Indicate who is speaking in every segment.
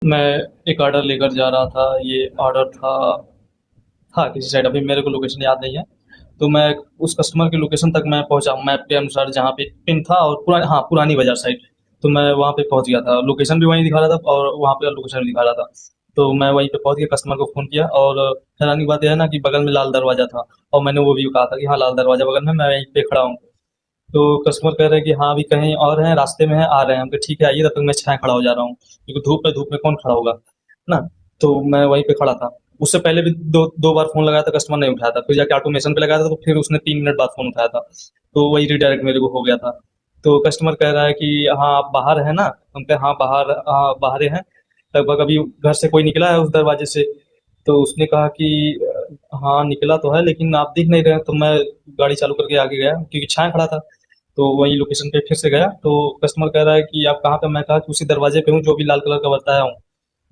Speaker 1: मैं एक ऑर्डर लेकर जा रहा था। ये ऑर्डर था किसी साइड, अभी मेरे को लोकेशन याद नहीं है। तो मैं उस कस्टमर की लोकेशन तक मैं पहुंचा मैप के अनुसार, जहाँ पे पिन था, और पुरानी बाजार साइड। तो मैं वहाँ पे पहुंच गया था, लोकेशन भी वहीं दिखा रहा था और वहाँ पे लोकेशन भी दिखा रहा था। तो मैं वहीं पे पहुंच के कस्टमर को फ़ोन किया, और हैरानी की बात यह है ना कि बगल में लाल दरवाज़ा था, और मैंने वो भी कहा था कि हाँ, लाल दरवाज़ा बगल में, मैं वहीं पे खड़ा हूँ। तो कस्टमर कह रहे हैं कि हाँ, अभी कहीं और हैं, रास्ते में हैं, आ रहे हैं। हम कहा ठीक है, आइए, तब तक मैं छाँय खड़ा हो जा रहा हूँ, क्योंकि धूप में कौन खड़ा होगा, है ना? तो मैं वहीं पे खड़ा था। उससे पहले भी दो बार फ़ोन लगाया था, कस्टमर नहीं उठाया था। फिर जाके ऑटोमेशन पे लगाया था, तो फिर उसने 3 मिनट बाद फ़ोन उठाया था। तो वही रीडायरेक्ट मेरे को हो गया था। तो कस्टमर कह रहा है कि हाँ, आप बाहर हैं ना? हम कहे हाँ, बाहर हैं। लगभग अभी घर से कोई निकला है उस दरवाजे से। तो उसने कहा कि हाँ, निकला तो है, लेकिन आप दिख नहीं रहे हैं। तो मैं गाड़ी चालू करके आगे गया, क्योंकि छाया खड़ा था। तो वही लोकेशन पे फिर से गया, तो कस्टमर कह रहा है कि आप कहाँ पे? मैं कहा कि उसी दरवाजे पे हूँ जो भी लाल कलर का बताया हूँ।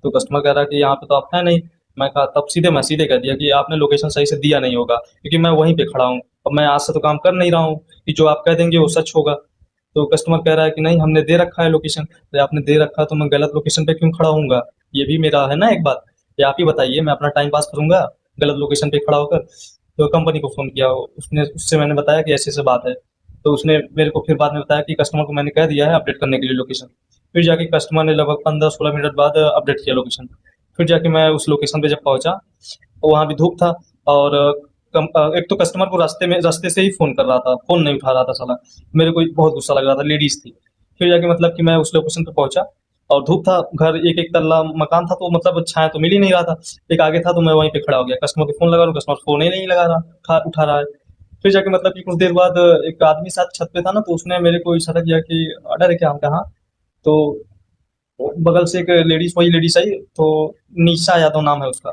Speaker 1: तो कस्टमर कह रहा है कि यहाँ पे तो आप है नहीं। मैं कहा, तब मैं सीधे कह दिया कि आपने लोकेशन सही से दिया नहीं होगा, क्योंकि मैं वहीं पे खड़ा हूँ। अब मैं आज से तो काम कर नहीं रहा हूँ कि जो आप कह देंगे वो सच होगा। तो कस्टमर कह रहा है कि नहीं, हमने दे रखा है लोकेशन। अरे, आपने दे रखा तो मैं गलत लोकेशन पे क्यों खड़ा हूँगा? ये भी मेरा है ना एक बात। ये आप ही बताइए, मैं अपना टाइम पास करूंगा गलत लोकेशन पे खड़ा होकर? तो कंपनी को फोन किया, उसने उससे मैंने बताया कि ऐसे ऐसे बात है। तो उसने मेरे को फिर बाद में बताया कि कस्टमर को मैंने कह दिया है अपडेट करने के लिए लोकेशन। फिर जाके कस्टमर ने लगभग 15-16 मिनट बाद अपडेट किया लोकेशन। फिर जाके मैं उस लोकेशन पे जब पहुंचा, तो वहाँ भी धूप था। और एक तो कस्टमर को रास्ते से ही फोन कर रहा था, फोन नहीं उठा रहा था साला। मेरे को बहुत गुस्सा लग रहा था, लेडीज थी। फिर जाके मतलब कि मैं उस लोकेशन पे पहुंचा, और धूप था, घर एक एक तल्ला मकान था, तो मतलब छाया तो मिल ही नहीं रहा था। एक आगे था, तो मैं वहीं पे खड़ा हो गया, कस्टमर को फोन लगा रहा हूँ, कस्टमर फोन ही नहीं लगा रहा, उठा रहा है। फिर जाके मतलब कि कुछ देर बाद एक आदमी साथ छत पे था ना, तो उसने मेरे को इशारा किया कि ऑर्डर है क्या? हम कहा। तो बगल से एक लेडीज, वही लेडीज आई। तो निशा यादव नाम है उसका।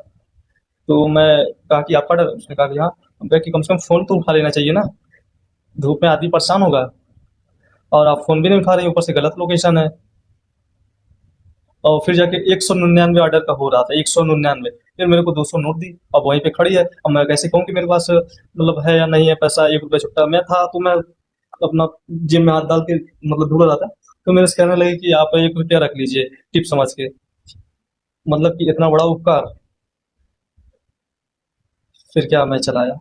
Speaker 1: तो मैं कहा कि आपका ऑर्डर? उसने कहा कि हाँ। हम कहा कि कम से कम फोन तो उठा लेना चाहिए ना, धूप में आदमी परेशान होगा। और आप फोन भी नहीं उठा रहे हैं, ऊपर से गलत लोकेशन है। और फिर जाके 199 ऑर्डर का हो रहा था, 199। फिर मेरे को 200 नोट दी, अब वहीं पे खड़ी है। अब मैं कैसे कहूँ कि मेरे पास मतलब है या नहीं है पैसा? 1 रुपया छुट्टा मैं था, तो मैं अपना जेब में हाथ डाल के मतलब ढूंढ रहा था। तो मेरे से कहने लगे कि आप 1 रुपया रख लीजिए, टिप समझ के। मतलब कि इतना बड़ा उपकार। फिर क्या, मैं चलाया।